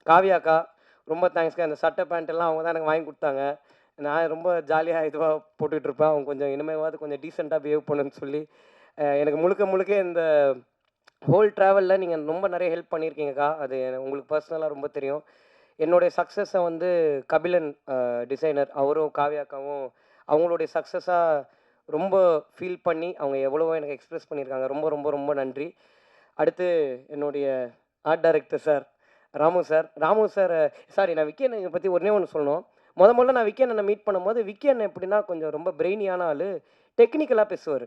காவியாக்கா ரொம்ப தேங்க்ஸ்க்கா. அந்த சட்டை பேண்ட் எல்லாம் அவங்க தான் எனக்கு வாங்கி கொடுத்தாங்க. நான் ரொம்ப ஜாலியாக இதுவாக போட்டுட்டு இருப்பேன். அவங்க கொஞ்சம் இனிமேவாவது கொஞ்சம் டீசெண்டாக பிஹேவ் பண்ணுன்னு சொல்லி எனக்கு முழுக்க முழுக்க இந்த ஹோல் ட்ராவலில் நீங்கள் ரொம்ப நிறைய ஹெல்ப் பண்ணியிருக்கீங்கக்கா. அது உங்களுக்கு பர்சனலாக ரொம்ப தெரியும். என்னுடைய சக்ஸஸை வந்து கபிலன் டிசைனர் அவரும் காவியாக்காவும் அவங்களுடைய சக்ஸஸாக ரொம்ப ஃபீல் பண்ணி அவங்க எவ்வளவோ எனக்கு எக்ஸ்பிரஸ் பண்ணியிருக்காங்க. ரொம்ப ரொம்ப ரொம்ப நன்றி. அடுத்து என்னுடைய art director sir Ramu sir. Sorry, நான் விக்கி அண்ணனை பற்றி ஒன்றே ஒன்று சொல்லணும். முதல்ல நான் விக்கி அண்ணனை மீட் பண்ணும்போது விக்கி அண்ணன் எப்படின்னா கொஞ்சம் ரொம்ப பிரெயினியான ஆள், டெக்னிக்கலாக பேசுவார்.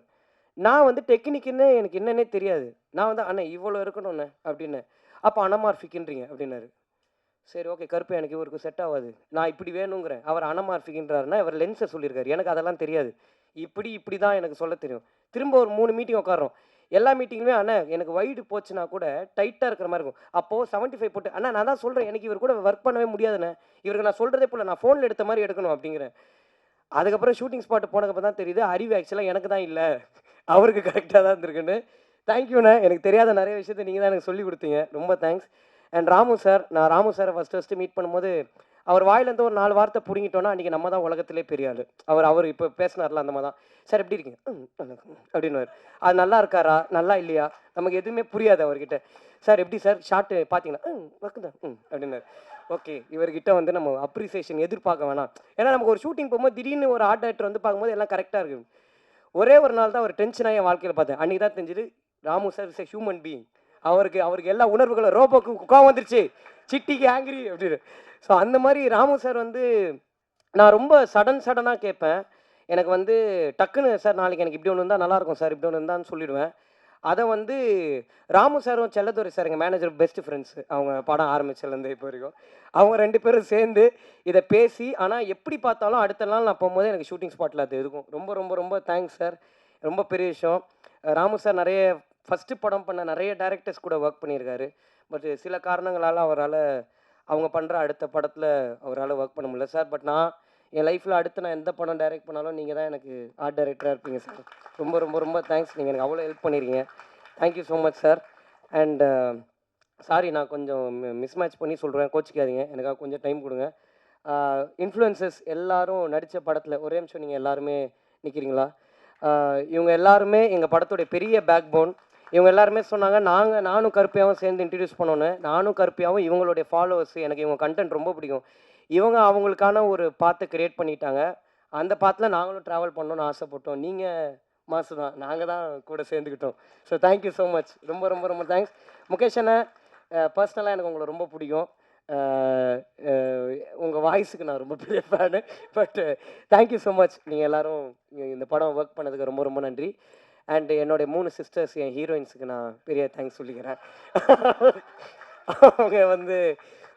நான் வந்து டெக்னிக்குன்னு எனக்கு என்னன்னே தெரியாது. நான் வந்து அண்ணன் இவ்வளோ இருக்கணும்ண்ணே அப்படின்னு. அப்போ அனமார்ஃபிக்ன்றீங்க அப்படின்னாரு. சரி, ஓகே, கருப்பு எனக்கு இவருக்கு செட் ஆகாது, நான் இப்படி வேணுங்கிறேன். அவர் அனமார்ஃபிக்ன்றாருன்னா இவர் லென்ஸை சொல்லியிருக்காரு. எனக்கு அதெல்லாம் தெரியாது. இப்படி தான் எனக்கு சொல்ல தெரியும். திரும்ப ஒரு 3 மீட்டிங் உட்காரோம். எல்லா மீட்டிங்குமே அண்ணா எனக்கு வைடு போச்சுன்னா கூட டைட்டாக இருக்கிற மாதிரி இருக்கும். அப்போது 75 போட்டு அண்ணா நான் தான் சொல்கிறேன் எனக்கு இவர் கூட ஒர்க் பண்ணவே முடியாதுண்ணே, இவருக்கு நான் சொல்கிறதே போல நான் ஃபோனில் எடுத்த மாதிரி எடுக்கணும் அப்படிங்கிறேன். அதுக்கப்புறம் ஷூட்டிங் ஸ்பாட்டு போனதுக்கப்புறம் தான் தெரியுது அறிவு ஆக்சுவலாக எனக்கு தான் இல்லை, அவருக்கு கரெக்டாக தான் இருந்திருக்குன்னு. தேங்க்யூண்ணே. எனக்கு தெரியாத நிறைய விஷயத்தை நீங்கள் தான் எனக்கு சொல்லி கொடுத்தீங்க. ரொம்ப தேங்க்ஸ். அண்ட் ராமு சார், நான் ராமு சாரை ஃபஸ்ட்டு மீட் பண்ணும்போது அவர் வாயிலேருந்து ஒரு 4 வார்த்தை பிடுங்கிட்டோன்னா அன்றைக்கி நம்ம தான் உலகத்திலே பெரிய ஆள். அவர் இப்போ பேசினார்ல அந்த மாதிரி தான். சார் எப்படி இருக்கீங்க அப்படின்னுவார். அது நல்லா இருக்காரா நல்லா இல்லையா நமக்கு எதுவுமே புரியாது அவர்கிட்ட. சார் எப்படி சார் ஷார்ட்டு பார்த்தீங்கன்னா ஒர்க்கு தான் அப்படின்னாரு. ஓகே, இவர்கிட்ட வந்து நம்ம அப்ரிசியேஷன் எதிர்பார்க்க வேணாம். ஏன்னா நமக்கு ஒரு ஷூட்டிங் போகும்போது திடீர்னு ஒரு ஆர்ட் டைரக்டர் வந்து பார்க்கும்போது எல்லாம் கரெக்டாக இருக்குது. ஒரே ஒரு நாள் தான் ஒரு டென்ஷனாக என் வாழ்க்கையில் பார்த்தேன். அன்றைக்கி தான் தெரிஞ்சுது Ramu sir is a human being. அவருக்கு எல்லா உணர்வுகளும் ரோபோக்கு கோவம் வந்துருச்சு, சிட்டிக்கு ஆங்கிரி அப்படின்னு. ஸோ அந்த மாதிரி ராமு சார் வந்து நான் ரொம்ப சடனாக கேட்பேன். எனக்கு வந்து டக்குன்னு சார் நாளைக்கு எனக்கு இப்படி ஒன்று இருந்தால் நல்லாயிருக்கும் சார், இப்படி ஒன்று இருந்தான்னு சொல்லிடுவேன். அதை வந்து ராமு சாரும் செல்லதுரை சார் எங்கள் மேனேஜர் பெஸ்ட் ஃப்ரெண்ட்ஸு. அவங்க படம் ஆரம்பிச்சதுலேருந்து இப்போ வரைக்கும் அவங்க 2 பேரும் சேர்ந்து இதை பேசி, ஆனால் எப்படி பார்த்தாலும் அடுத்த நாள் நான் போகும்போது எனக்கு ஷூட்டிங் ஸ்பாட்டில் அது இருக்கும். ரொம்ப ரொம்ப ரொம்ப தேங்க்ஸ் சார். ரொம்ப பெரிய விஷயம். ராமு சார் நிறைய ஃபஸ்ட்டு படம் பண்ண நிறைய டைரக்டர்ஸ் கூட ஒர்க் பண்ணியிருக்காரு. பட் சில காரணங்களால் அவரால் அவங்க பண்ணுற அடுத்த படத்தில் அவரால் ஒர்க் பண்ண முடியல சார். பட் நான் என் லைஃப்பில் அடுத்து நான் எந்த படம் டைரக்ட் பண்ணாலும் நீங்கள் தான் எனக்கு ஆர்ட் டைரக்டராக இருப்பீங்க சார். ரொம்ப ரொம்ப ரொம்ப தேங்க்ஸ். நீங்கள் எனக்கு அவ்வளோ ஹெல்ப் பண்ணியிருக்கீங்க. Thank you so much sir. And sorry, நான் கொஞ்சம் மிஸ்மேட்ச் பண்ணி சொல்கிறேன், கோச்சிக்காதீங்க. எனக்காக கொஞ்சம் டைம் கொடுங்க. இன்ஃப்ளூயன்சஸ் எல்லாரும் நடித்த படத்தில் ஒரே நிமிஷம் நீங்கள் எல்லாருமே நிற்கிறீங்களா? இவங்க எல்லாருமே எங்கள் படத்துடைய பெரிய பேக் போன். இவங்க எல்லாருமே சொன்னாங்க நானும் கருப்பியாவும் சேர்ந்து இன்ட்ரடியூஸ் பண்ணோன்னு. நானும் கருப்பியாவும் இவங்களுடைய ஃபாலோவர்ஸ், எனக்கு இவங்க கண்டென்ட் ரொம்ப பிடிக்கும். இவங்க அவங்களுக்கான ஒரு பாத்தை கிரியேட் பண்ணிட்டாங்க. அந்த பாத்தில் நாங்களும் ட்ராவல் பண்ணணும்னு ஆசைப்பட்டோம். நீங்கள் மாசு தான், நாங்கள் தான் கூட சேர்ந்துக்கிட்டோம். So thank you so much. ரொம்ப ரொம்ப ரொம்ப தேங்க்ஸ். முகேஷ் அண்ணா, பர்சனலாக எனக்கு உங்களை ரொம்ப பிடிக்கும். உங்கள் வாய்ஸுக்கு நான் ரொம்ப பெரிய fan. But thank you so much. நீங்கள் எல்லோரும் இந்த படம் ஒர்க் பண்ணதுக்கு ரொம்ப ரொம்ப நன்றி. அண்டு என்னுடைய 3 சிஸ்டர்ஸ், என் ஹீரோயின்ஸுக்கு நான் பெரிய தேங்க்ஸ் சொல்லிக்கிறேன். அவங்க வந்து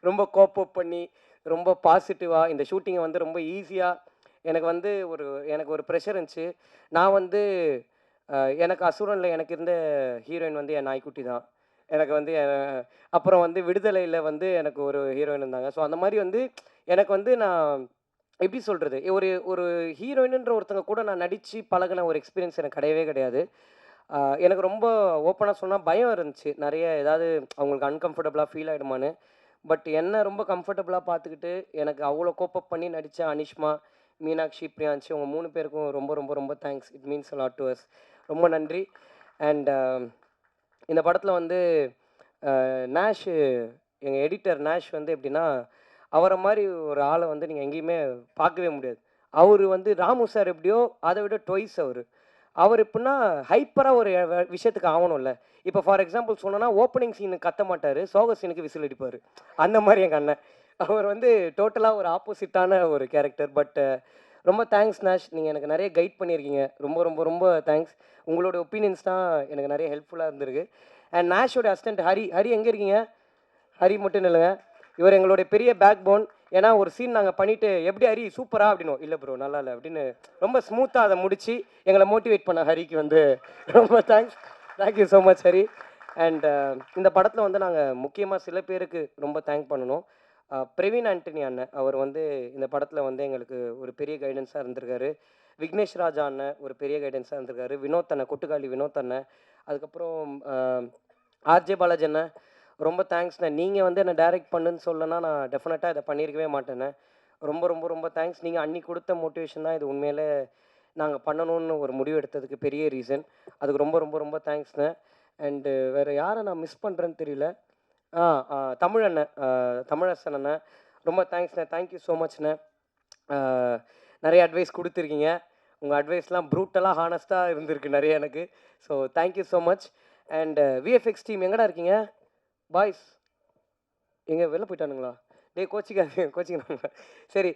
ரொம்ப கோப்பப் பண்ணி ரொம்ப பாசிட்டிவாக இந்த ஷூட்டிங்கை வந்து ரொம்ப ஈஸியாக எனக்கு ஒரு ப்ரெஷர் இருந்துச்சு. நான் வந்து எனக்கு அசுரனில் எனக்கு இருந்த ஹீரோயின் வந்து என் நாய்க்குட்டி தான். எனக்கு வந்து அப்புறம் வந்து விடுதலையில் வந்து எனக்கு ஒரு ஹீரோயின் இருந்தாங்க. ஸோ அந்த மாதிரி வந்து எனக்கு வந்து நான் எப்படி சொல்கிறது, ஒரு ஒரு ஹீரோயினுன்ற ஒருத்தங்க கூட நான் நடித்து பழகின ஒரு எக்ஸ்பீரியன்ஸ் எனக்கு கிடையவே கிடையாது. எனக்கு ரொம்ப ஓப்பனாக சொன்னால் பயம் இருந்துச்சு. நிறைய ஏதாவது அவங்களுக்கு அன்கம்ஃபர்டபுளாக ஃபீல் ஆகிடுமான்னு. பட் என்ன ரொம்ப கம்ஃபர்டபுளாக பார்த்துக்கிட்டு எனக்கு அவ்வளோ கோப்பப் பண்ணி நடித்த அனிஷ்மா, மீனாட்சி, பிரியான்சி உங்கள் 3 பேருக்கும் ரொம்ப ரொம்ப ரொம்ப thanks. It means a lot to us. ரொம்ப நன்றி. அண்ட் இந்த படத்தில் வந்து நேஷ், எங்கள் எடிட்டர் நேஷ் வந்து எப்படின்னா, அவரை மாதிரி ஒரு ஆளை வந்து நீங்கள் எங்கேயுமே பார்க்கவே முடியாது. அவர் வந்து ராமு சார் எப்படியோ அதை விட ட்வைஸ் அவர் எப்படின்னா ஹைப்பராக ஒரு விஷயத்துக்கு ஆகணும்ல. இப்போ ஃபார் எக்ஸாம்பிள் சொன்னோன்னா ஓப்பனிங் சீனுக்கு கத்த மாட்டார், சோக சீனுக்கு விசில் அடிப்பார். அந்த மாதிரி எங்கள் அண்ணன். அவர் வந்து டோட்டலாக ஒரு ஆப்போசிட்டான ஒரு கேரக்டர். பட் ரொம்ப தேங்க்ஸ் நேஷ். நீங்கள் எனக்கு நிறைய கைட் பண்ணியிருக்கீங்க. ரொம்ப ரொம்ப ரொம்ப தேங்க்ஸ். உங்களோட ஒப்பீனியன்ஸ் தான் எனக்கு நிறைய ஹெல்ப்ஃபுல்லாக இருந்திருக்கு. அண்ட் நேஷோட அசிஸ்டன்ட் ஹரி எங்கே இருக்கீங்க? ஹரி மட்டும் இல்லைங்க, இவர் எங்களுடைய பெரிய பேக் போன். ஏன்னா ஒரு சீன் நாங்கள் பண்ணிவிட்டு எப்படி ஹரி சூப்பரா அப்படின்னும், இல்லை ப்ரோ நல்லா இல்லை அப்படின்னு ரொம்ப ஸ்மூத்தாக அதை முடித்து எங்களை மோட்டிவேட் பண்ண ஹரிக்கு வந்து ரொம்ப thanks. Thank you so much Hari. And இந்த படத்தில் வந்து நாங்கள் முக்கியமாக சில பேருக்கு ரொம்ப தேங்க் பண்ணணும். பிரவீன் ஆண்டனி அண்ணன், அவர் வந்து இந்த படத்தில் வந்து எங்களுக்கு ஒரு பெரிய கைடன்ஸாக இருந்திருக்காரு. விக்னேஷ் ராஜா அண்ணன் ஒரு பெரிய கைடன்ஸாக இருந்திருக்காரு. வினோத் அண்ணன், கொட்டுக்காளி வினோத் அண்ணன். அதுக்கப்புறம் ஆர்ஜே பாலாஜி அண்ணன் ரொம்ப தேங்க்ஸ்ண்ணே. நீங்கள் வந்து என்ன டைரக்ட் பண்ணுன்னு சொல்லனா நான் டெஃபினட்டாக இதை பண்ணியிருக்கவே மாட்டேண்ணே. ரொம்ப ரொம்ப ரொம்ப தேங்க்ஸ். நீங்கள் அன்னைக்கு கொடுத்த மோட்டிவேஷன் தான் இது உண்மையிலே நாங்கள் பண்ணணும்னு ஒரு முடிவு எடுத்ததுக்கு பெரிய ரீசன். அதுக்கு ரொம்ப ரொம்ப ரொம்ப தேங்க்ஸ்ண்ணே. அண்டு வேறு யாரை நான் மிஸ் பண்ணுறேன்னு தெரியல. ஆ தமிழ் அண்ணன், தமிழரசன் அண்ணன், ரொம்ப தேங்க்ஸ்ண்ணே. Thank you so மச்ண்ணே. நிறைய அட்வைஸ் கொடுத்துருக்கீங்க. உங்கள் அட்வைஸ்லாம் ப்ரூட்டலாக ஹானஸ்ட்டாக இருந்திருக்கு நிறைய எனக்கு. So thank you so much. And VFX team எங்கடா இருக்கீங்க பாய்ஸ்? எங்கே வெளில போயிட்டானுங்களா? கோச்சிக்கிறாங்க. சரி,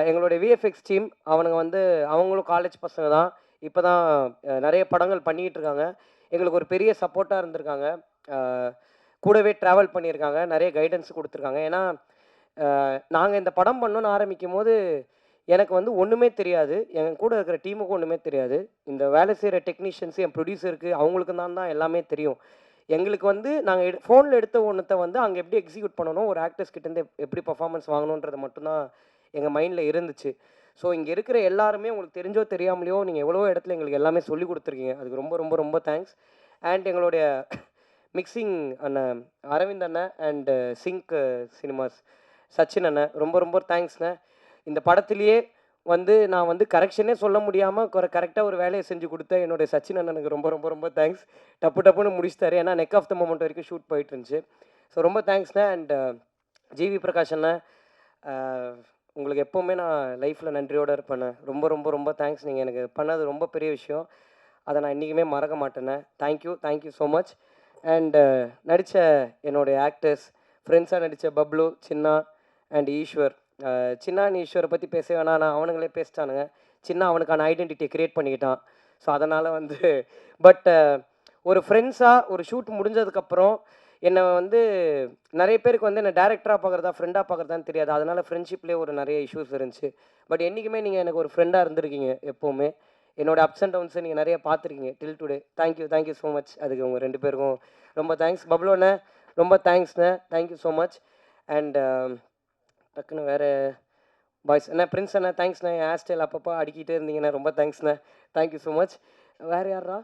எங்களுடைய விஎஃப்எக்ஸ் டீம் அவனுங்க வந்து அவங்களும் காலேஜ் பசங்க தான். இப்போ தான் நிறைய படங்கள் பண்ணிக்கிட்டு இருக்காங்க. எங்களுக்கு ஒரு பெரிய சப்போர்ட்டாக இருந்திருக்காங்க. கூடவே ட்ராவல் பண்ணியிருக்காங்க. நிறைய கைடன்ஸ் கொடுத்துருக்காங்க. ஏன்னா நாங்கள் இந்த படம் பண்ணணும்னு ஆரம்பிக்கும் போது எனக்கு வந்து ஒன்றுமே தெரியாது. என் கூட இருக்கிற டீமுக்கும் ஒன்றுமே தெரியாது. இந்த வேலை செய்கிற டெக்னீஷியன்ஸு, என் ப்ரொடியூசருக்கு அவங்களுக்கு தான் எல்லாமே தெரியும். எங்களுக்கு வந்து நாங்கள் ஃபோனில் எடுத்த ஒன்றத்தை வந்து அங்கே எப்படி எக்ஸிக்யூட் பண்ணணும், ஒரு ஆக்டர்ஸ் கிட்டேருந்து எப்படி பர்ஃபார்மன்ஸ் வாங்கணுன்றது மட்டும்தான் எங்கள் மைண்டில் இருந்துச்சு. ஸோ இங்கே இருக்கிற எல்லாருமே உங்களுக்கு தெரிஞ்சோ தெரியாமலையோ நீங்கள் எவ்வளோ இடத்துல எங்களுக்கு எல்லாமே சொல்லி கொடுத்துருக்கீங்க. அதுக்கு ரொம்ப ரொம்ப ரொம்ப தேங்க்ஸ். அண்ட் எங்களுடைய மிக்சிங் அண்ணன் அரவிந்த் அண்ணன் அண்டு சிங்க் சினிமாஸ் சச்சின் அண்ணன், ரொம்ப ரொம்ப தேங்க்ஸ்ண்ணே. இந்த படத்துலேயே வந்து நான் வந்து கரெக்ஷனே சொல்ல முடியாமல் கரெக்டாக ஒரு வேலையை செஞ்சு கொடுத்தேன் என்னுடைய சச்சின் அண்ணனுக்கு ரொம்ப ரொம்ப ரொம்ப தேங்க்ஸ். டப்புன்னு முடிச்சிட்டாரு. ஏன்னா நெக் ஆஃப் த மொமெண்ட் வரைக்கும் ஷூட் போயிட்டு இருந்துச்சு. ஸோ ரொம்ப தேங்க்ஸ்ண்ணே. அண்ட் ஜிவி பிரகாஷ் அண்ணன், உங்களுக்கு எப்போவுமே நான் லைஃப்பில் நன்றியோடு இருப்பேண்ணே. ரொம்ப ரொம்ப ரொம்ப தேங்க்ஸ். நீங்கள் எனக்கு பண்ணது ரொம்ப பெரிய விஷயம். அதை நான் இன்றைக்குமே மறக்க மாட்டேண்ணே. Thank you so much. அண்டு நடித்த என்னுடைய ஆக்டர்ஸ், ஃப்ரெண்ட்ஸாக நடித்த பப்ளு, சின்னா அண்ட் ஈஸ்வர். சின்னா ஈஸ்வரை பற்றி பேச வேணாம், நான் அவனுங்களே பேசிட்டானுங்க. சின்ன அவனுக்கான ஐடென்டிட்டியை க்ரியேட் பண்ணிக்கிட்டான். ஸோ அதனால் வந்து பட் ஒரு ஃப்ரெண்ட்ஸாக ஒரு ஷூட் முடிஞ்சதுக்கப்புறம் என்னை வந்து நிறைய பேருக்கு வந்து என்னை டேரக்டராக பார்க்குறதா ஃப்ரெண்டாக பார்க்குறதான்னு தெரியாது. அதனால் ஃப்ரெண்ட்ஷிப்லேயே ஒரு நிறைய இஷ்யூஸ் இருந்துச்சு. பட் என்றைக்குமே நீங்கள் எனக்கு ஒரு ஃப்ரெண்டாக இருந்திருக்கீங்க எப்போவுமே. என்னோட அப்ஸ் அண்ட் டவுன்ஸை நீங்கள் நிறைய பார்த்துருக்கீங்க till today. Thank you so much. அதுக்கு உங்கள் 2 பேருக்கும் ரொம்ப தேங்க்ஸ். பப்ளுண்ணே ரொம்ப தேங்க்ஸ்ண்ணே. Thank you so much. அண்ட் டக்குன்னு வேறு பாய்ஸ் அண்ணா, பிரின்ஸ் அண்ணா தேங்க்ஸ்ண்ணே. என் ஹேர் ஸ்டைல் அப்பப்போ அடிக்கிட்டே இருந்தீங்கண்ணே, ரொம்ப தேங்க்ஸ்ண்ணே. Thank you so much. வேறு யாரா?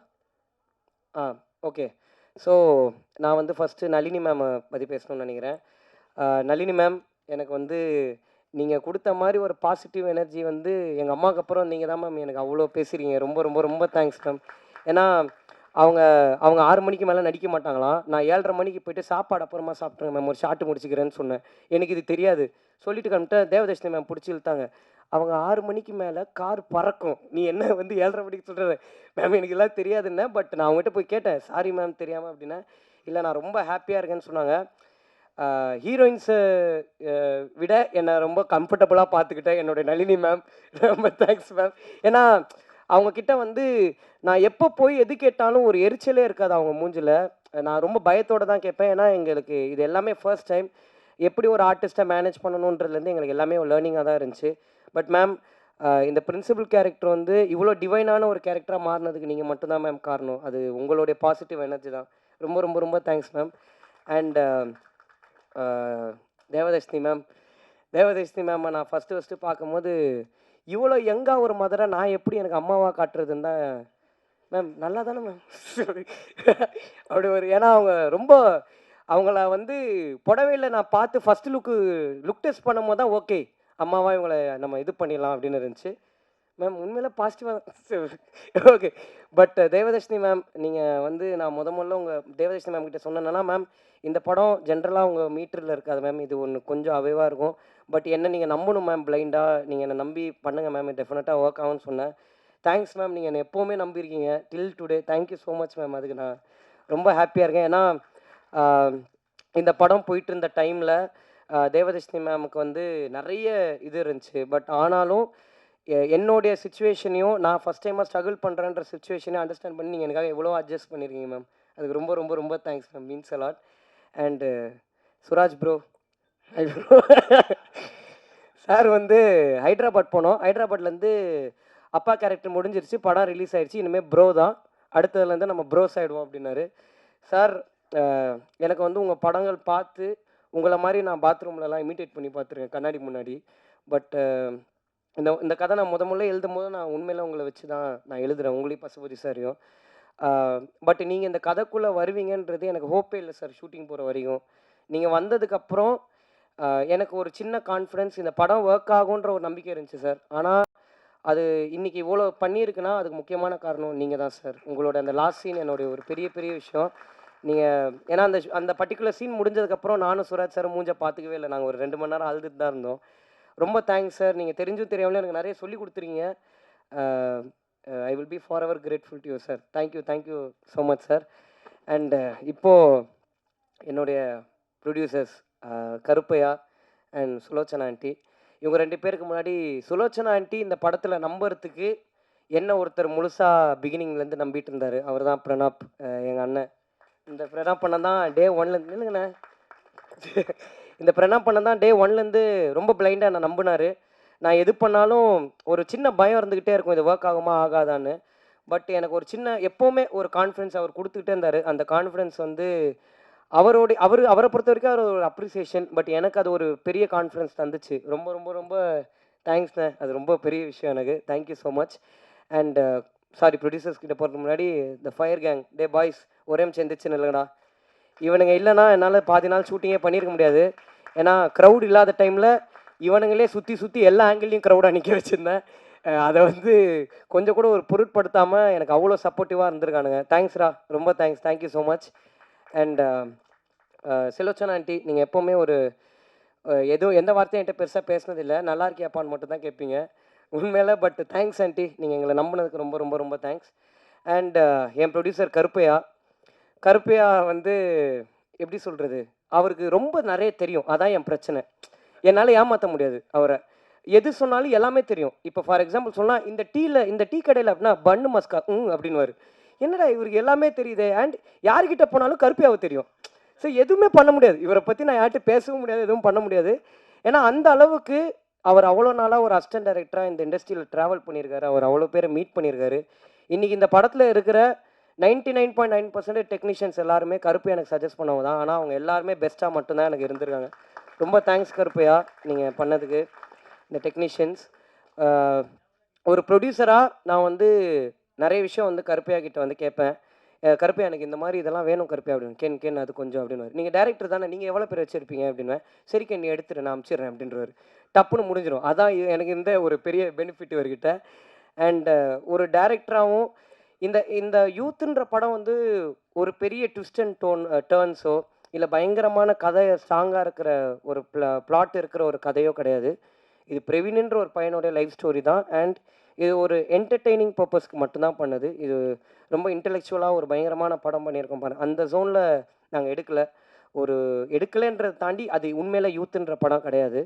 ஓகே. ஸோ நான் வந்து ஃபஸ்ட்டு நளினி மேமை பற்றி பேசணும்னு நினைக்கிறேன். நளினி மேம், எனக்கு வந்து நீங்கள் கொடுத்த மாதிரி ஒரு பாசிட்டிவ் எனர்ஜி வந்து எங்கள் அம்மாவுக்கு அப்புறம் நீங்கள் தான் மேம் எனக்கு அவ்வளோ பேசுகிறீங்க. ரொம்ப ரொம்ப ரொம்ப தேங்க்ஸ் மேம். ஏன்னா அவங்க அவங்க 6 மணிக்கு மேலே நடிக்க மாட்டாங்களாம். நான் 7:30 மணிக்கு போயிட்டு சாப்பாடு அப்புறமா சாப்பிட்றேன் மேம், ஒரு ஷாட்டு முடிச்சுக்கிறேன்னு சொன்னேன். எனக்கு இது தெரியாது. சொல்லிட்டு கிளம்பிட்டேன். தேவதர்ஷினி மேம் பிடிச்சி இழுத்தாங்க. அவங்க 6 மணிக்கு மேலே கார் பறக்கும். நீ என்ன வந்து 7:30 மணிக்கு சொல்கிற மேம், எனக்கு எல்லாம் தெரியாதுன்னே. பட் நான் அவங்ககிட்ட போய் கேட்டேன், சாரி மேம் தெரியாமல் அப்படின்னா. இல்லை, நான் ரொம்ப ஹாப்பியாக இருக்கேன்னு சொன்னாங்க. ஹீரோயின்ஸை விட என்னை ரொம்ப கம்ஃபர்டபுளாக பார்த்துக்கிட்டேன் என்னுடைய நளினி மேம். ரொம்ப தேங்க்ஸ் மேம். ஏன்னா அவங்கக்கிட்ட வந்து நான் எப்போ போய் எது கேட்டாலும் ஒரு எரிச்சலே இருக்காது அவங்க மூஞ்சில். நான் ரொம்ப பயத்தோடு தான் கேட்பேன். ஏன்னா எங்களுக்கு இது எல்லாமே ஃபர்ஸ்ட் டைம். எப்படி ஒரு ஆர்டிஸ்ட்டை மேனேஜ் பண்ணணுன்றதுலேருந்து எங்களுக்கு எல்லாமே ஒரு லேர்னிங்காக தான் இருந்துச்சு. பட் மேம், இந்த பிரின்சிபல் கேரக்டர் வந்து இவ்வளோ டிவைனான ஒரு கேரக்டராக மாறினதுக்கு நீங்கள் மட்டும்தான் மேம் காரணம். அது உங்களுடைய பாசிட்டிவ் எனர்ஜி தான். ரொம்ப ரொம்ப ரொம்ப thanks ma'am. And Devadarshini ma'am நான் ஃபஸ்ட்டு பார்க்கும்போது இவ்வளோ யங்காக ஒரு மதரை நான் எப்படி எனக்கு அம்மாவாக காட்டுறதுன்னு தான் மேம். நல்லா தானே மேம் அப்படி ஒரு, ஏன்னா அவங்க ரொம்ப அவங்கள வந்து புடவையில் நான் பார்த்து ஃபஸ்ட்டு லுக் டெஸ்ட் பண்ணும் போது தான் ஓகே அம்மாவாக இவங்களை நம்ம இது பண்ணிடலாம் அப்படின்னு இருந்துச்சு. மேம் உண்மையில பாசிட்டிவாக ஓகே. பட் தேவதர்ஷினி மேம், நீங்கள் வந்து நான் முதல்ல உங்கள் தேவதர்ஷினி மேம் கிட்ட சொன்னேன்னா, மேம் இந்த படம் ஜென்ரலாக உங்கள் மீட்டரில் இருக்காது மேம், இது ஒன்று கொஞ்சம் அவைவாக இருக்கும். பட் என்ன நீங்கள் நம்பணும் மேம், பிளைண்டாக நீங்கள் என்னை நம்பி பண்ணுங்கள் மேம், டெஃபினட்டாக ஒர்க் ஆகும்னு சொன்னேன். Thanks ma'am. நீங்கள் என்னை எப்போவுமே நம்பியிருக்கீங்க till today. Thank you so much ma'am. அதுக்கு நான் ரொம்ப ஹாப்பியாக இருக்கேன். ஏன்னா இந்த படம் போயிட்டு இருந்த டைமில் தேவதர்ஷினி மேமுக்கு வந்து நிறைய இது இருந்துச்சு. பட் ஆனாலும் என்னுடைய சுச்சுவேஷனையும் நான் ஃபஸ்ட் டைமாக ஸ்ட்ரகிள் பண்ணுறேன்ற சுச்சுவேஷனையும் அண்டர்ஸ்டாண்ட் பண்ணி நீங்கள் எனக்காக எவ்வளோ அட்ஜஸ்ட் பண்ணியிருக்கீங்க மேம். அதுக்கு ரொம்ப ரொம்ப ரொம்ப thanks ma'am. Means allot. And Suraj bro sir வந்து ஹைதராபாத் போனோம். ஹைதராபாத்லேருந்து அப்பா கேரக்டர் முடிஞ்சிருச்சு, படம் ரிலீஸ் ஆகிடுச்சு, இனிமேல் ப்ரோ தான், அடுத்ததுலேருந்து நம்ம ப்ரோஸ் ஆகிடுவோம் அப்படின்னாரு சார். எனக்கு வந்து உங்கள் படங்கள் பார்த்து உங்களை மாதிரி நான் பாத்ரூம்லலாம் இமிட்டேட் பண்ணி பார்த்துருக்கேன் கண்ணாடி முன்னாடி. பட் இந்த கதை நான் முதல்ல எழுதும் போது நான் உண்மையில் உங்களை வச்சு தான் நான் எழுதுகிறேன், உங்களையும் பசுபதி சாரையும். பட் நீங்கள் இந்த கதைக்குள்ளே வருவீங்கன்றது எனக்கு ஹோப்பே இல்லை சார். ஷூட்டிங் போகிற வரைக்கும் நீங்கள் வந்ததுக்கப்புறம் எனக்கு ஒரு சின்ன கான்ஃபிடென்ஸ், இந்த படம் ஒர்க் ஆகுன்ற ஒரு நம்பிக்கை இருந்துச்சு சார். ஆனால் அது இன்னைக்கு இவ்வளோ பண்ணியிருக்குன்னா அதுக்கு முக்கியமான காரணம் நீங்கள் தான் சார். உங்களோட அந்த லாஸ்ட் சீன் என்னுடைய ஒரு பெரிய பெரிய விஷயம். நீங்கள் ஏன்னா அந்த அந்த பர்ட்டிகுலர் சீன் முடிஞ்சதுக்கப்புறம் நானும் சுராஜ் சார் மூஞ்ச பார்த்துக்கவே இல்லை. நாங்கள் ஒரு 2 மணி நேரம் அழுதுட்டு தான் இருந்தோம். ரொம்ப தேங்க்ஸ் சார். நீங்கள் தெரிஞ்சும் தெரியாமலே எனக்கு நிறைய சொல்லிக் கொடுத்துருக்கீங்க. I will be forever grateful to you sir. Thank you so much sir. And இப்போது என்னுடைய producers Karuppaiah and Sulochana aunty, இவங்க 2 பேருக்கு முன்னாடி சுலோச்சனா ஆண்டி இந்த படத்தில் நம்புறதுக்கு என்ன ஒருத்தர் முழுசாக பிகினிங்லேருந்து நம்பிட்டு இருந்தார். அவர் தான் பிரணாப், எங்கள் அண்ணன். இந்த பிரணாப் பண்ண தான் டே 1லேருந்து இல்லைங்கண்ணே இந்த பிரணாப் பண்ண தான் டே 1லேருந்து ரொம்ப பிளைண்டாக என்னை நம்பினார். நான் எது பண்ணாலும் ஒரு சின்ன பயம் இருந்துக்கிட்டே இருக்கும், இது ஒர்க் ஆகுமா ஆகாதான்னு. பட் எனக்கு ஒரு சின்ன எப்போவுமே ஒரு கான்ஃபிடென்ஸ் அவர் கொடுத்துக்கிட்டே இருந்தார். அந்த கான்ஃபிடென்ஸ் வந்து அவரை பொறுத்த வரைக்கும் அவர் ஒரு அப்ரிசியேஷன். பட் எனக்கு அது ஒரு பெரிய கான்ஃபிடென்ஸ் தந்துச்சு. ரொம்ப ரொம்ப ரொம்ப தேங்க்ஸ்ண்ணே. அது ரொம்ப பெரிய விஷயம் எனக்கு. Thank you so much. And sorry, producers கிட்ட போகிறதுக்கு முன்னாடி the fire gang, day boys ஒரே நிமிஷம் எந்திரிச்சுன்னு இல்லைங்கடா. இவனுங்க இல்லைன்னா என்னால் பாதி நாள் ஷூட்டிங்கே பண்ணியிருக்க முடியாது. ஏன்னா க்ரௌட் இல்லாத டைமில் இவனுங்களே சுற்றி சுற்றி எல்லா ஆங்கிள்லையும் க்ரௌடாக நிற்க வச்சுருந்தேன். அதை வந்து கொஞ்சம் கூட ஒரு பொருட்படுத்தாமல் எனக்கு அவ்வளோ சப்போர்ட்டிவாக இருந்திருக்கானுங்க. தேங்க்ஸ்ரா, ரொம்ப thanks. Thank you so much. And Sulochana aunty, நீங்கள் எப்போவுமே ஒரு எதுவும் எந்த வார்த்தையும் என்கிட்ட பெருசாக பேசினதில்லை. நல்லா இருக்கியாப்பான்னு மட்டும் தான் கேட்பீங்க உண்மையில. பட் தேங்க்ஸ் ஆண்டி, நீங்கள் எங்களை நம்பினதுக்கு ரொம்ப ரொம்ப ரொம்ப தேங்க்ஸ். அண்ட் என் ப்ரொடியூசர் கருப்பையா வந்து எப்படி சொல்கிறது, அவருக்கு ரொம்ப நிறைய தெரியும். அதான் என் பிரச்சனை. என்னால் ஏமாற்ற முடியாது அவரை. எது சொன்னாலும் எல்லாமே தெரியும். இப்போ ஃபார் எக்ஸாம்பிள் சொன்னால் இந்த டீ கடையில் அப்படின்னா பன்னு மஸ்கா அப்படின்னுவார். என்னடா இவருக்கு எல்லாமே தெரியுது. அண்ட் யார்கிட்ட போனாலும் கருப்பையாவை தெரியும். ஸோ எதுவுமே பண்ண முடியாது. இவரை பற்றி நான் யார்கிட்ட பேசவும் முடியாது, எதுவும் பண்ண முடியாது. ஏன்னா அந்த அளவுக்கு அவர் அவ்வளோ நாளாக ஒரு அசிஸ்டன்ட் டைரக்டராக இந்த இண்டஸ்ட்ரியில் ட்ராவல் பண்ணியிருக்காரு. அவர் அவ்வளோ பேரை மீட் பண்ணியிருக்காரு. இன்றைக்கி இந்த படத்தில் இருக்கிற 99.9% டெக்னீஷியன்ஸ் எல்லாருமே கருப்பையா எனக்கு சஜஸ்ட் பண்ணவங்க தான். ஆனால் அவங்க எல்லாருமே பெஸ்ட்டாக மட்டும்தான் எனக்கு இருந்திருக்காங்க. ரொம்ப தேங்க்ஸ் கருப்பையா, நீங்கள் பண்ணதுக்கு. இந்த டெக்னீஷியன்ஸ் ஒரு ப்ரொடியூசராக நான் வந்து நிறைய விஷயம் வந்து கருப்பையா கிட்ட வந்து கேட்பேன். கருப்பையா எனக்கு இந்த மாதிரி இதெல்லாம் வேணும் கருப்பையா அப்படின்னு. கேன் அது கொஞ்சம் அப்படின்னு. நீங்கள் டேரக்டர் தானே, நீங்கள் எவ்வளோ பேர் வச்சுருப்பீங்க அப்படின்வேன். சரி கேன், நீ எடுத்துட்டு நான் அனுப்பிச்சிடுறேன் அப்படின்றவர். டப்புன்னு முடிஞ்சிடும். அதான் எனக்கு இந்த ஒரு பெரிய பெனிஃபிட் இவர்கிட்ட. அண்ட் ஒரு டேரக்டராகவும் இந்த யூத்துன்ற படம் வந்து ஒரு பெரிய ட்விஸ்ட் அண்ட் டேர்ன்ஸோ இல்லை பயங்கரமான கதை ஸ்ட்ராங்காக இருக்கிற ஒரு பிளாட் இருக்கிற ஒரு கதையோ கிடையாது. இது பிரவீன்ன்ற ஒரு பையனுடைய லைஃப் ஸ்டோரி தான். அண்ட் இது ஒரு என்டர்டெய்னிங் பர்பஸ்க்கு மட்டும்தான் பண்ணது. இது ரொம்ப இன்டெலெக்சுவலாக ஒரு பயங்கரமான படம் பண்ணியிருக்கோம் பாருங்கள். அந்த ஜோனில் நாங்கள் எடுக்கலைன்றதை தாண்டி அது உண்மையில் யூத்துன்ற படம் கிடையாது.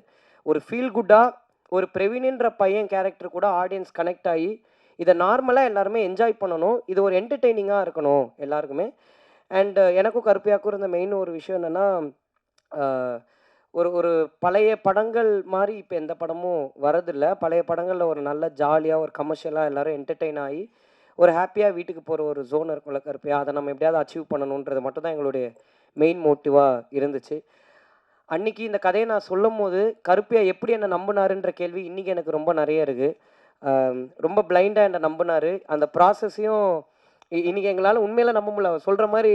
ஒரு ஃபீல் குட்டாக ஒரு பிரவீன்ன்ற பையன் கேரக்டர் கூட ஆடியன்ஸ் கனெக்ட் ஆகி இதை நார்மலாக எல்லாருமே என்ஜாய் பண்ணணும். இது ஒரு என்டர்டெய்னிங்காக இருக்கணும் எல்லாருக்குமே. அண்ட் எனக்கும் கருப்பையாக்கும் இருந்த மெயின் ஒரு விஷயம் என்னென்னா, ஒரு பழைய படங்கள் மாதிரி இப்போ எந்த படமும் வரதில்லை. பழைய படங்களில் ஒரு நல்ல ஜாலியாக ஒரு கமர்ஷியலாக எல்லோரும் என்டர்டெயின் ஆகி ஒரு ஹாப்பியாக வீட்டுக்கு போகிற ஒரு ஜோன் இருக்கும்ல கருப்பையா, அதை நம்ம எப்படியாவது அச்சீவ் பண்ணணுன்றது மட்டும் தான் எங்களுடைய மெயின் மோட்டிவாக இருந்துச்சு. அன்றைக்கி இந்த கதையை நான் சொல்லும் போது கருப்பையா எப்படி என்னை நம்பினாருன்ற கேள்வி இன்றைக்கி எனக்கு ரொம்ப நிறைய இருக்குது. ரொம்ப பிளைண்டாக என்னை நம்பினார். அந்த ப்ராசஸையும் இன்றைக்கி எங்களால் உண்மையில் நம்ப முடியல. அவர் சொல்கிற மாதிரி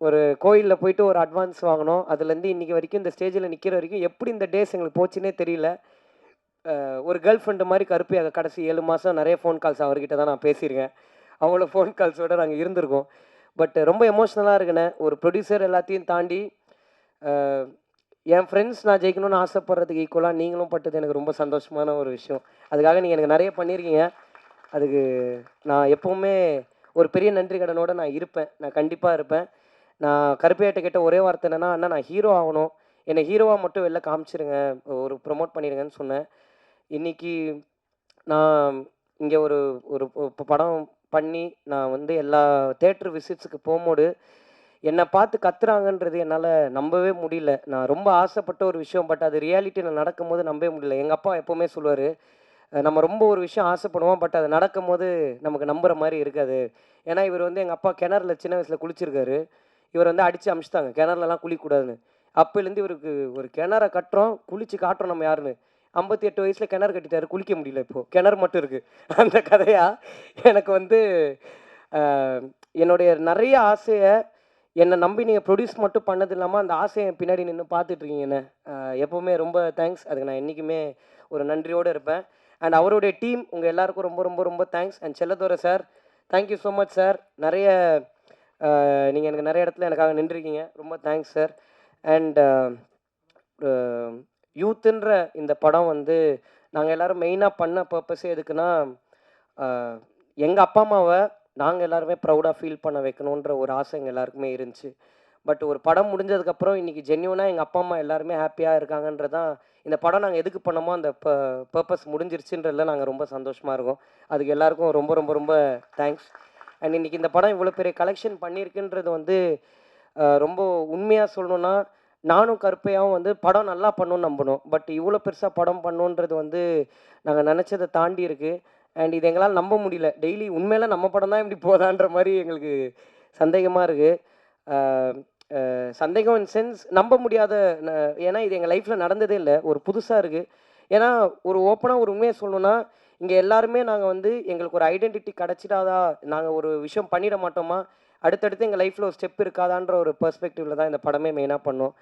ஒரு கோயிலில் போயிட்டு ஒரு அட்வான்ஸ் வாங்கினோம். அதுலேருந்து இன்றைக்கி வரைக்கும் இந்த ஸ்டேஜில் நிற்கிற வரைக்கும் எப்படி இந்த டேஸ் எங்களுக்கு போச்சுன்னே தெரியல. ஒரு கேர்ள் ஃப்ரெண்டு மாதிரி கருப்பையாக கடைசி 7 மாதம் நிறைய ஃபோன் கால்ஸ் அவர்கிட்ட தான் நான் பேசியிருக்கேன். அவ்வளோ ஃபோன் கால்ஸோடு நாங்கள் இருந்திருக்கோம். பட் ரொம்ப எமோஷ்னலாக இருக்குண்ணே. ஒரு ப்ரொடியூசர் எல்லாத்தையும் தாண்டி என் ஃப்ரெண்ட்ஸ் நான் ஜெயிக்கணும்னு ஆசைப்படுறதுக்கு ஈக்குவலாக நீங்களும் பட்டது எனக்கு ரொம்ப சந்தோஷமான ஒரு விஷயம். அதுக்காக நீங்கள் எனக்கு நிறைய பண்ணியிருக்கீங்க. அதுக்கு நான் எப்போவுமே ஒரு பெரிய நன்றி கடனோடு நான் இருப்பேன். நான் கண்டிப்பாக இருப்பேன். நான் கருப்பையாட்ட கேட்ட ஒரே வார்த்தை என்னென்னா, அண்ணா நான் ஹீரோ ஆகணும், என்னை ஹீரோவாக மட்டும் வெளில காமிச்சிருங்க, ஒரு ப்ரொமோட் பண்ணிடுங்கன்னு சொன்னேன். இன்றைக்கி நான் இங்கே ஒரு ஒரு படம் பண்ணி நான் வந்து எல்லா தேட்டர் விசிட்ஸுக்கு போகும்போது என்னை பார்த்து கத்துறாங்கன்றது என்னால் நம்பவே முடியல. நான் ரொம்ப ஆசைப்பட்ட ஒரு விஷயம். பட் அது ரியாலிட்டியில் நடக்கும்போது நம்பவே முடியல. எங்கள் அப்பா எப்போவுமே சொல்லுவார், நம்ம ரொம்ப ஒரு விஷயம் ஆசைப்படுவோம், பட் அது நடக்கும்போது நமக்கு நம்புகிற மாதிரி இருக்காது. ஏன்னா இவர் வந்து எங்கள் அப்பா கிணறுல சின்ன வயசில் குளிச்சிருக்காரு. இவர் வந்து அடித்து அமிச்சிட்டாங்க, கிணறுலலாம் குளிக்கக்கூடாதுன்னு. அப்போலேருந்து இவருக்கு ஒரு கிணற கட்டுறோம், குளித்து காட்டுறோம் நம்ம யாருன்னு. 58 வயசில் கிணறு கட்டிட்டாரு, குளிக்க முடியல. இப்போது கிணறு மட்டும் இருக்குது. அந்த கதையாக எனக்கு வந்து என்னுடைய நிறைய ஆசையை என்னை நம்பி நீங்கள் ப்ரொடியூஸ் மட்டும் பண்ணது இல்லாமல் அந்த ஆசையை பின்னாடி நின்று பார்த்துட்ருக்கீங்கண்ணே. எப்போவுமே ரொம்ப தேங்க்ஸ். அதுக்கு நான் என்றைக்குமே ஒரு நன்றியோடு இருப்பேன். அண்ட் அவருடைய டீம் உங்கள் எல்லாருக்கும் ரொம்ப ரொம்ப ரொம்ப thanks. And Chellathurai sir, thank you so much sir. நிறைய நீங்கள் எனக்கு நிறைய இடத்துல எனக்காக நின்றுருக்கீங்க. ரொம்ப தேங்க்ஸ் சார். அண்ட் யூத்துன்ற இந்த படம் வந்து நாங்கள் எல்லோரும் மெயினாக பண்ண பர்பஸே எதுக்குன்னா, எங்கள் அப்பா அம்மாவை நாங்கள் எல்லாருமே ப்ரௌடாக ஃபீல் பண்ண வைக்கணுன்ற ஒரு ஆசை எங்கள் எல்லாருக்குமே இருந்துச்சு. பட் ஒரு படம் முடிஞ்சதுக்கப்புறம் இன்றைக்கி ஜென்யூனாக எங்கள் அப்பா அம்மா எல்லாருமே ஹாப்பியாக இருக்காங்கன்றதான் இந்த படம் நாங்கள் எதுக்கு பண்ணமோ அந்த பர்பஸ் முடிஞ்சிருச்சுன்றதில் நாங்கள் ரொம்ப சந்தோஷமாக இருக்கோம். அதுக்கு எல்லாருக்கும் ரொம்ப ரொம்ப ரொம்ப தேங்க்ஸ். அண்ட் இன்றைக்கி இந்த படம் இவ்வளோ பெரிய கலெக்ஷன் பண்ணியிருக்குன்றது வந்து ரொம்ப உண்மையாக சொல்லணுன்னா, நானும் கருப்பையாகவும் வந்து படம் நல்லா பண்ணணும்னு நம்பணும். பட் இவ்வளோ பெருசாக படம் பண்ணணுன்றது வந்து நாங்கள் நினச்சதை தாண்டி இருக்குது. அண்ட் இது எங்களால் நம்ப முடியல. டெய்லி உண்மையில நம்ம படம் தான் இப்படி போதான்ற மாதிரி எங்களுக்கு சந்தேகமாக இருக்குது. சந்தேகம் இன் சென்ஸ் நம்ப முடியாத, ஏன்னா இது எங்கள் லைஃப்பில் நடந்ததே இல்லை. ஒரு புதுசாக இருக்குது. ஏன்னா ஒரு ஓப்பனாக ஒரு உண்மையை சொல்லணுன்னா, இங்கே எல்லாருமே நாங்கள் வந்து எங்களுக்கு ஒரு ஐடென்டிட்டி கிடச்சிடாதா, நாங்கள் ஒரு விஷயம் பண்ணிட மாட்டோமா, அடுத்தடுத்து எங்கள் லைஃப்பில் ஒரு ஸ்டெப் இருக்காதான்ற ஒரு பெர்ஸ்பெக்டிவில் தான் இந்த படமே மெயினாக பண்ணோம்.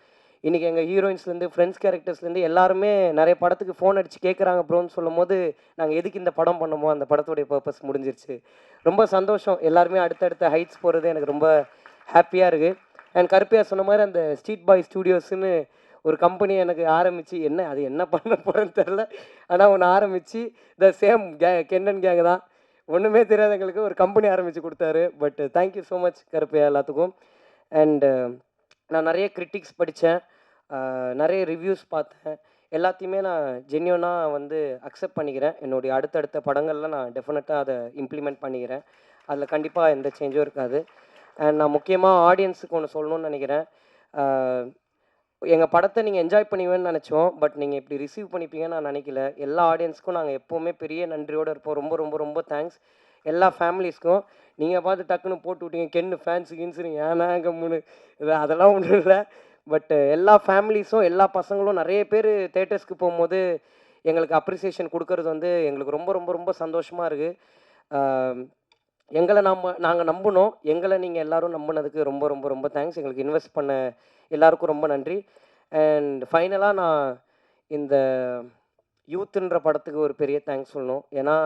இன்றைக்கி எங்கள் ஹீரோயின்ஸ்லேருந்து ஃப்ரெண்ட்ஸ் கேரக்டர்ஸ்லேருந்து எல்லாருமே நிறைய படத்துக்கு ஃபோன் அடித்து கேட்குறாங்க ப்ரோன்னு சொல்லும் போது, நாங்கள் எதுக்கு இந்த படம் பண்ணமோ அந்த படத்துடைய பர்பஸ் முடிஞ்சிருச்சு. ரொம்ப சந்தோஷம். எல்லாருமே அடுத்தடுத்த ஹைட்ஸ் போகிறது எனக்கு ரொம்ப ஹாப்பியாக இருக்குது. அண்ட் கருப்பையா சொன்ன மாதிரி அந்த ஸ்ட்ரீட் பாய் ஸ்டூடியோஸ்ன்னு ஒரு கம்பெனி எனக்கு ஆரம்பித்து, அது என்ன பண்ண போகிறேன்னு தெரில. ஆனால் ஒன்று ஆரம்பித்து த சேம் கென்னன் கேங் தான், ஒன்றுமே தெரியாதவங்களுக்கு ஒரு கம்பெனி ஆரம்பித்து கொடுத்தாரு. But thank you so much Karuppaiah எல்லாத்துக்கும். அண்டு நான் நிறைய கிரிட்டிக்ஸ் படித்தேன், நிறைய ரிவ்யூஸ் பார்த்தேன். எல்லாத்தையுமே நான் ஜென்யூனாக வந்து அக்செப்ட் பண்ணிக்கிறேன். என்னுடைய அடுத்தடுத்த படங்களில் நான் டெஃபினட்டாக அதை இம்ப்ளிமெண்ட் பண்ணிக்கிறேன். அதில் கண்டிப்பாக எந்த சேஞ்சும் இருக்காது. அண்ட் நான் முக்கியமாக ஆடியன்ஸுக்கு ஒன்று சொல்லணும்னு நினைக்கிறேன். எங்கள் படத்தை நீங்கள் என்ஜாய் பண்ணுவீங்கன்னு நினச்சோம். பட் நீங்கள் இப்படி ரிசீவ் பண்ணிப்பீங்கன்னு நான் நினைக்கல. எல்லா ஆடியன்ஸுக்கும் நாங்கள் எப்போவுமே பெரிய நன்றியோடு இருப்போம். ரொம்ப ரொம்ப ரொம்ப தேங்க்ஸ். எல்லா ஃபேமிலிஸ்க்கும் நீங்கள் பார்த்து டக்குன்னு போட்டு விட்டீங்க கென்னு ஃபேன்ஸு கின்ஸு, நீங்கள் ஏன்னா கம்முன்னு இது அதெல்லாம் ஒன்றும் இல்லை. பட் எல்லா ஃபேமிலிஸும் எல்லா பசங்களும் நிறைய பேர் தேட்டர்ஸ்க்கு போகும்போது எங்களுக்கு அப்ரிசியேஷன் கொடுக்கறது வந்து எங்களுக்கு ரொம்ப ரொம்ப ரொம்ப சந்தோஷமாக இருக்குது. எங்களை நாங்கள் நம்பினோம். எங்களை நீங்கள் எல்லோரும் நம்பினதுக்கு ரொம்ப ரொம்ப ரொம்ப தேங்க்ஸ். எங்களுக்கு இன்வெஸ்ட் பண்ண எல்லாருக்கும் ரொம்ப நன்றி. அண்ட் ஃபைனலாக நான் இந்த யூத்துன்ற படத்துக்கு ஒரு பெரிய தேங்க்ஸ் சொல்லணும். ஏன்னா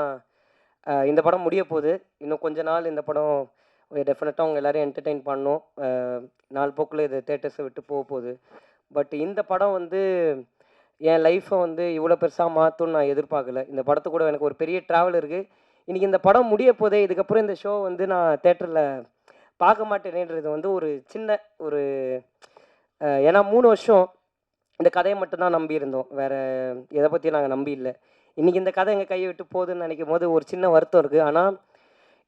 இந்த படம் முடிய போகுது. இன்னும் கொஞ்ச நாள் இந்த படம் டெஃபினட்டாக அவங்க எல்லோரையும் என்டர்டெயின் பண்ணணும். நாள் போக்கில் இது தேட்டர்ஸை விட்டு போகுது. பட் இந்த படம் வந்து என் லைஃப்பை வந்து இவ்வளோ பெருசாக மாற்றும்னு நான் எதிர்பார்க்கல. இந்த படத்து கூட எனக்கு ஒரு பெரிய ட்ராவல் இருக்குது. இன்றைக்கி இந்த படம் முடிய போதே, இதுக்கப்புறம் இந்த ஷோ வந்து நான் தேட்டரில் பார்க்க மாட்டேனேன்றது வந்து ஒரு சின்ன ஒரு ஏன்னா 3 வருஷம் இந்த கதையை மட்டும்தான் நம்பியிருந்தோம். வேறு எதை பற்றியும் நாங்கள் நம்பி இல்லை. இன்றைக்கி இந்த கதை எங்கள் கையை விட்டு போகுதுன்னு நினைக்கும் போது ஒரு சின்ன வருத்தம் இருக்குது. ஆனால்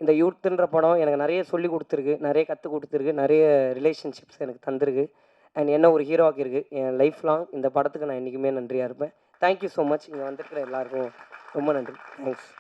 இந்த யூத்துன்ற படம் எனக்கு நிறைய சொல்லி கொடுத்துருக்கு, நிறைய கற்றுக் கொடுத்துருக்கு, நிறைய ரிலேஷன்ஷிப்ஸ் எனக்கு தந்திருக்கு. அண்ட் என்ன ஒரு ஹீரோ ஆக்கியிருக்கு. என் லைஃப் லாங் இந்த படத்துக்கு நான் என்றைக்குமே நன்றியாக இருப்பேன். Thank you so much. இங்கே வந்திருக்கிற எல்லாருக்கும் ரொம்ப நன்றி. தேங்க்ஸ்.